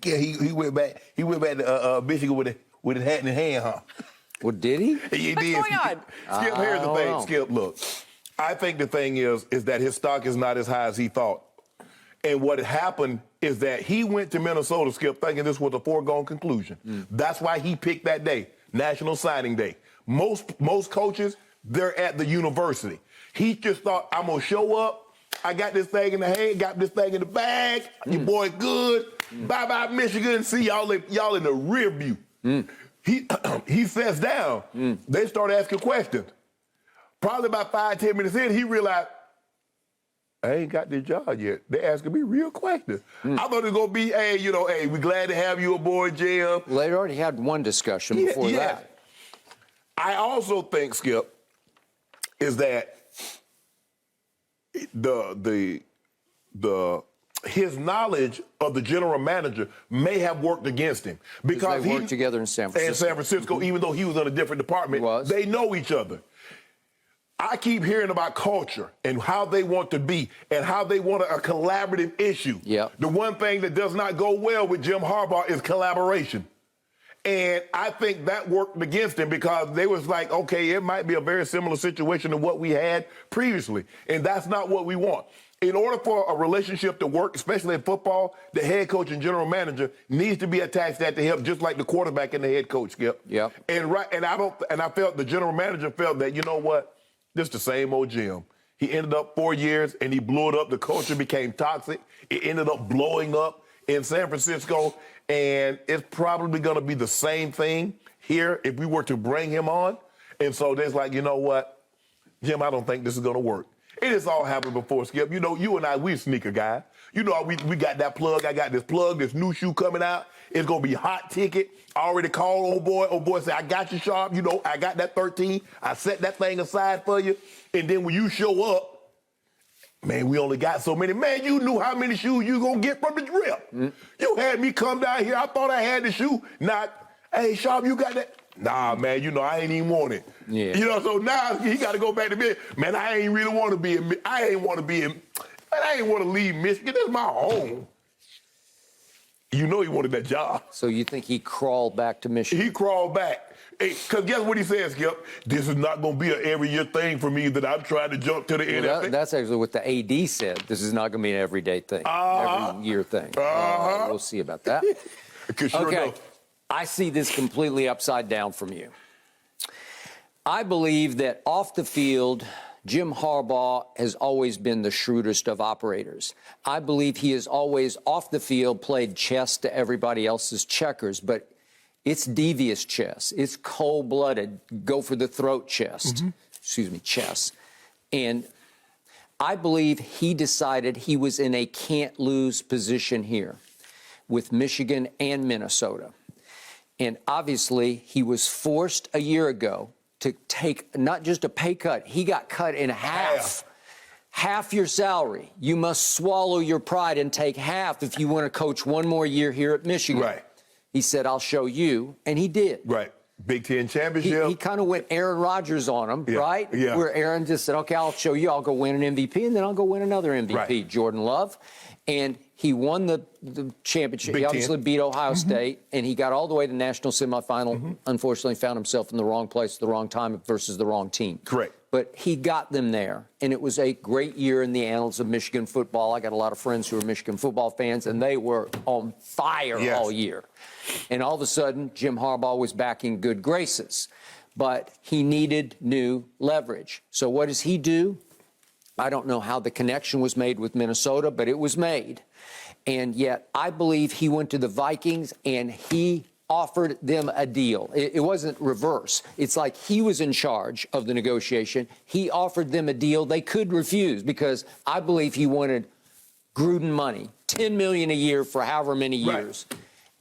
he went back. He went back to Michigan with his hat in his hand, huh? Well, did he? He What's did. going on? Skip, here's the thing. know. Skip, look. I think the thing is that his stock is not as high as he thought. And what happened is that he went to Minnesota, Skip, thinking this was a foregone conclusion. That's why he picked that day, National Signing Day. Most coaches, they're at the university. He just thought, I'm going to show up. I got this thing in the hand, got this thing in the bag. Your boy good. Bye-bye, Michigan. See y'all in the rear view. He sits down. They start asking questions. Probably about 5-10 minutes in, he realized, I ain't got this job yet. They asking me real questions. I thought it was going to be, hey, we glad to have you aboard, Jim. Well, they already had one discussion before that. I also think, Skip, is that his knowledge of the general manager may have worked against him because they worked together in San Francisco. Even though he was in a different department, they know each other. I keep hearing about culture and how they want to be and how they want a collaborative issue. The one thing that does not go well with Jim Harbaugh is collaboration. And I think that worked against him because they was like, okay, it might be a very similar situation to what we had previously. And that's not what we want. In order for a relationship to work, especially in football, the head coach and general manager needs to be attached at the hip, just like the quarterback and the head coach, Skip. And I felt the general manager felt that, you know what? This is the same old Jim. He ended up 4 years and he blew it up. The culture became toxic. It ended up blowing up in San Francisco. And it's probably going to be the same thing here if we were to bring him on. And so there's like, you know what, Jim, I don't think this is going to work. It has all happened before, Skip. You know, you and I, we sneaker guys. You know, we got that plug. I got this plug, this new shoe coming out. It's going to be hot ticket. I already called old boy. Old boy said, I got you, Sharpe. You know, I got that 13. I set that thing aside for you. And then when you show up, man, we only got so many. Man, you knew how many shoes you going to get from the drip. You had me come down here. I thought I had the shoe. Not, hey, Sharpe, you got that? Nah, man, you know, I ain't even want it. You know, so now he got to go back to bed. Man, I ain't really want to be in, I ain't want to be in, man, I ain't want to leave Michigan. This is my home. You know he wanted that job. So you think he crawled back to Michigan? He crawled back. Because guess what he says, Skip? This is not going to be an every-year thing for me that I'm trying to jump to the NFL. That's actually what the AD said. This is not going to be an everyday thing, every-year thing. We'll see about that. Okay. I see this completely upside down from you. I believe that off the field, Jim Harbaugh has always been the shrewdest of operators. I believe he has always, off the field, played chess to everybody else's checkers, but it's devious chess. It's cold-blooded, go-for-the-throat chess. Chess. And I believe he decided he was in a can't-lose position here with Michigan and Minnesota. And obviously, he was forced a year ago to take not just a pay cut, he got cut in half. Half your salary. You must swallow your pride and take half if you want to coach one more year here at Michigan. He said, I'll show you, and he did. Big Ten championship. He kind of went Aaron Rodgers on him, right? Where Aaron just said, okay, I'll show you. I'll go win an MVP, and then I'll go win another MVP, Jordan Love. And he won the championship. He obviously beat Ohio State, and he got all the way to the national semifinal. Unfortunately, found himself in the wrong place at the wrong time versus the wrong team. But he got them there, and it was a great year in the annals of Michigan football. I got a lot of friends who are Michigan football fans, and they were on fire all year. And all of a sudden, Jim Harbaugh was back in good graces. But he needed new leverage. So what does he do? I don't know how the connection was made with Minnesota, but it was made. And yet I believe he went to the Vikings and he offered them a deal. It wasn't reverse. It's like he was in charge of the negotiation. He offered them a deal they could refuse because I believe he wanted Gruden money, $10 million a year for however many years.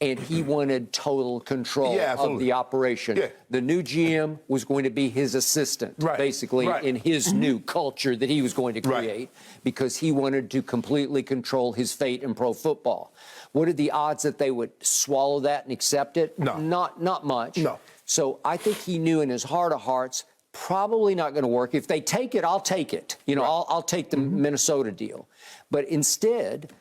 And he wanted total control of the operation. The new GM was going to be his assistant, basically, in his new culture that he was going to create because he wanted to completely control his fate in pro football. What are the odds that they would swallow that and accept it? Not much. So I think he knew in his heart of hearts, probably not going to work. If they take it, I'll take it. You know, I'll take the Minnesota deal. But instead,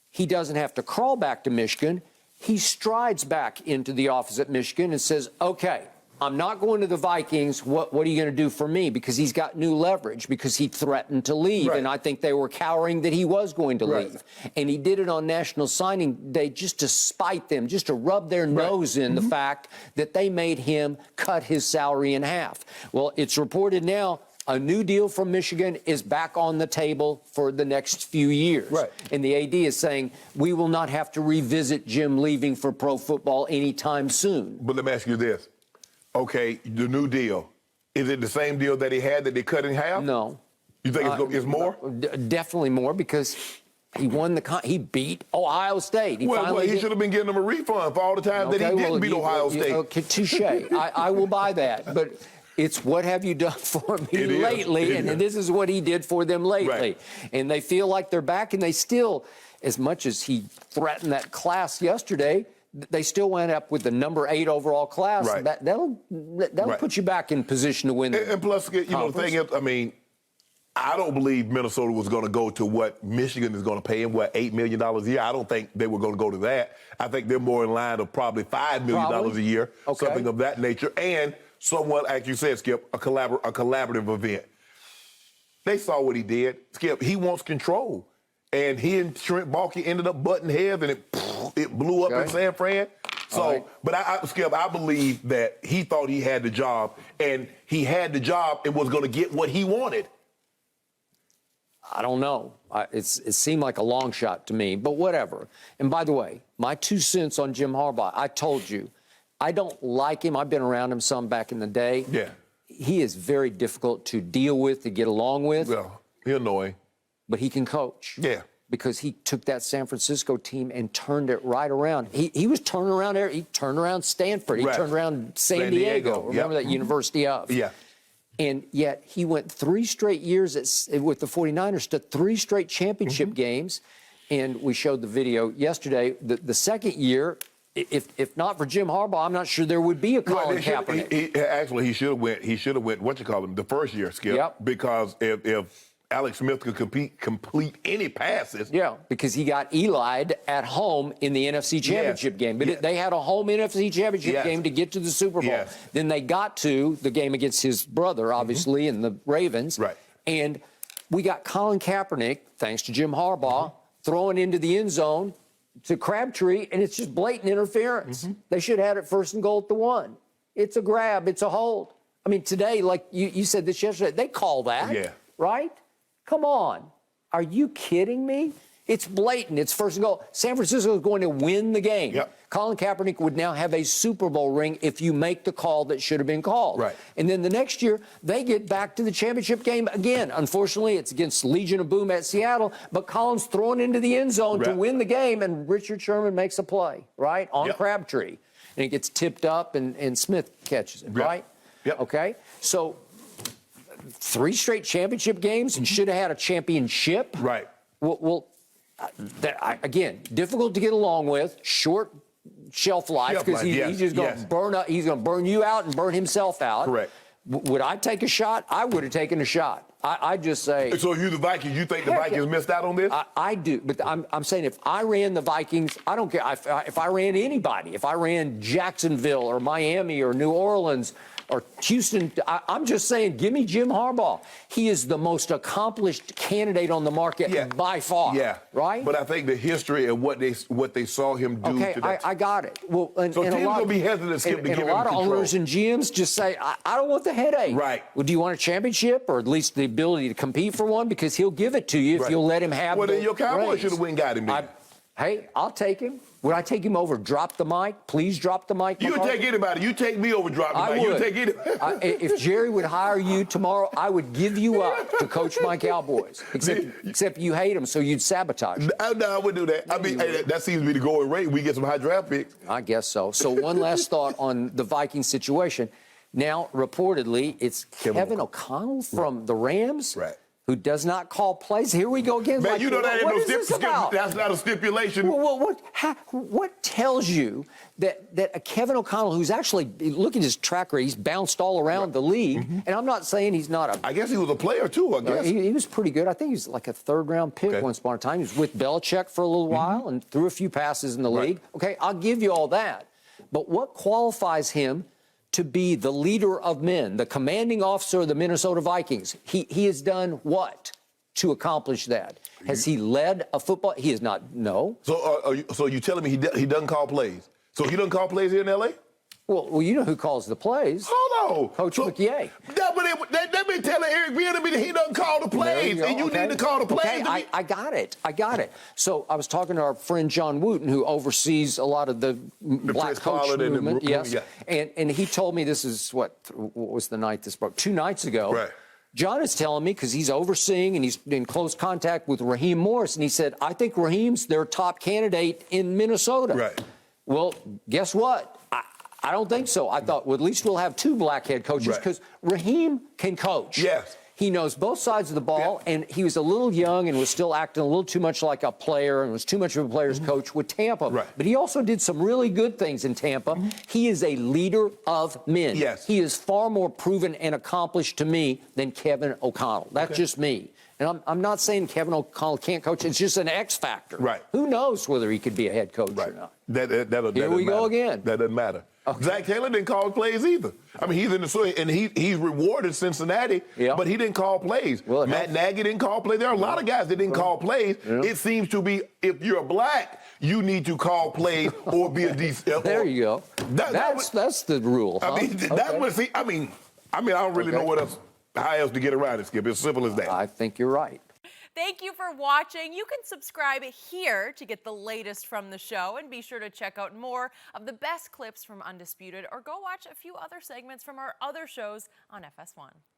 he doesn't have to crawl back to Michigan. he strides back into the office at Michigan and says, okay, I'm not going to the Vikings. What are you going to do for me? Because he's got new leverage, because he threatened to leave. Right. And I think they were cowering that he was going to leave. And he did it on National Signing Day just to spite them, just to rub their nose in the fact that they made him cut his salary in half. Well, it's reported now a new deal from Michigan is back on the table for the next few years. Right. And the AD is saying, we will not have to revisit Jim leaving for pro football anytime soon. But let me ask you this. Okay, the new deal, is it the same deal that he had that they cut in half? No. You think it's more? Definitely more, because he won he beat Ohio State. He should have been getting them a refund for all the time that he didn't beat Ohio State. Okay, touche. I will buy that. But it's what have you done for me lately? And this is what he did for them lately. Right. And they feel like they're back, and they still, as much as he threatened that class yesterday, they still went up with the number 8 overall class. Right. That'll put you back in position to win. And plus, the thing is, I mean, I don't believe Minnesota was going to go to what Michigan is going to pay him, $8 million a year. I don't think they were going to go to that. I think they're more in line of probably $5 million a year, something of that nature. And somewhat, like you said, Skip, a collaborative event. They saw what he did. Skip, he wants control. And he and Trent Baalke ended up butting heads, and it blew up in San Fran. So, but Skip, I believe that he thought he had the job, and he had the job and was going to get what he wanted. I don't know. It seemed like a long shot to me, but whatever. And by the way, my 2 cents on Jim Harbaugh, I told you, I don't like him. I've been around him some back in the day. Yeah. He is very difficult to deal with, to get along with. Well, he's annoying. But he can coach. Yeah. Because he took that San Francisco team and turned it right around. He was turning around there. He turned around Stanford. He turned around San Diego. Remember that University of. Yeah. And yet he went 3 straight years with the 49ers to 3 straight championship games. And we showed the video yesterday. The second year, if not for Jim Harbaugh, I'm not sure there would be a Colin Kaepernick. Actually, he should have went, the first year, Skip. Yep. Because if Alex Smith could complete any passes. Yeah, because he got Eli'd at home in the NFC Championship game. But they had a home NFC Championship game to get to the Super Bowl. Then they got to the game against his brother, obviously, and the Ravens. Right. And we got Colin Kaepernick, thanks to Jim Harbaugh, throwing into the end zone to Crabtree, and it's just blatant interference. They should have had it 1st and goal at the 1. It's a grab. It's a hold. I mean, today, like you said this yesterday, they call that, right? Come on. Are you kidding me? It's blatant. It's 1st and goal. San Francisco is going to win the game. Yep. Colin Kaepernick would now have a Super Bowl ring if you make the call that should have been called. Right. And then the next year, they get back to the championship game again. Unfortunately, it's against Legion of Boom at Seattle, but Colin's thrown into the end zone to win the game, and Richard Sherman makes a play, right, on Crabtree. And it gets tipped up, and Smith catches it, right? Yep. Okay? So 3 straight championship games and should have had a championship. Right. Well, again, difficult to get along with, short shelf life, because he's just going to burn up. He's going to burn you out and burn himself out. Correct. Would I take a shot? I would have taken a shot. I just say. So if you're the Vikings, you think the Vikings missed out on this? I do, but I'm saying if I ran the Vikings, I don't care if I ran anybody. If I ran Jacksonville or Miami or New Orleans or Houston, I'm just saying, give me Jim Harbaugh. He is the most accomplished candidate on the market by far. Yeah. Right? But I think the history of what they saw him do. Okay, I got it. Well, so teams will be hesitant to give him control. A lot of owners and GMs just say, I don't want the headache. Right. Well, do you want a championship or at least the ability to compete for one? Because he'll give it to you if you'll let him have Well, then your Cowboys should have went and got him then. Hey, I'll take him. Would I take him over? Drop the mic. Please drop the mic. You take anybody. You take me over. Drop the mic. You take anybody. If Jerry would hire you tomorrow, I would give you up to coach my Cowboys. Except you hate them, so you'd sabotage them. No, I wouldn't do that. I mean, that seems to be the going rate. We get some high draft picks. I guess so. So one last thought on the Vikings situation. Now, reportedly, it's Kevin O'Connell from the Rams. Right. who does not call plays. Here we go again. Man, like, you know that ain't that's not a stipulation. What tells you that a Kevin O'Connell, who's actually, look at his track record, he's bounced all around the league, and I'm not saying he's not a... I guess he was a player, too, I guess. He was pretty good. I think he was like a third-round pick once upon a time. He was with Belichick for a little while and threw a few passes in the league. Okay, I'll give you all that. But what qualifies him to be the leader of men, the commanding officer of the Minnesota Vikings? He has done what to accomplish that? Has he led a football? He has not. No. So you telling me he doesn't call plays? So he doesn't call plays here in L.A.? Well, you know who calls the plays. Hold on. Coach McYay. They've been telling Eric Bieniemy that he doesn't call the plays, and you need to call the plays. Okay, I got it. So I was talking to our friend John Wooten, who oversees a lot of the black coach movement. Yes, and he told me this is what was the night this broke? 2 nights ago. Right. John is telling me, because he's overseeing and he's in close contact with Raheem Morris, and he said, I think Raheem's their top candidate in Minnesota. Right. Well, guess what? I don't think so. I thought, well, at least we'll have 2 black head coaches, because Raheem can coach. Yes. He knows both sides of the ball, and he was a little young and was still acting a little too much like a player and was too much of a player's coach with Tampa. Right. But he also did some really good things in Tampa. He is a leader of men. Yes. He is far more proven and accomplished to me than Kevin O'Connell. That's just me. And I'm not saying Kevin O'Connell can't coach. It's just an X factor. Right. Who knows whether he could be a head coach or not? Here we go again. That doesn't matter. Okay. Zach Taylor didn't call plays either. I mean, he's in the swing, and he's rewarded Cincinnati, but he didn't call plays. Well, Matt Nagy didn't call plays. There are a lot of guys that didn't call plays. It seems to be, if you're black, you need to call plays or be a decent. There you go. That's the rule. I mean, that's what. I mean, I don't really know how else to get around it, Skip. It's simple as that. I think you're right. Thank you for watching. You can subscribe here to get the latest from the show, and be sure to check out more of the best clips from Undisputed, or go watch a few other segments from our other shows on FS1.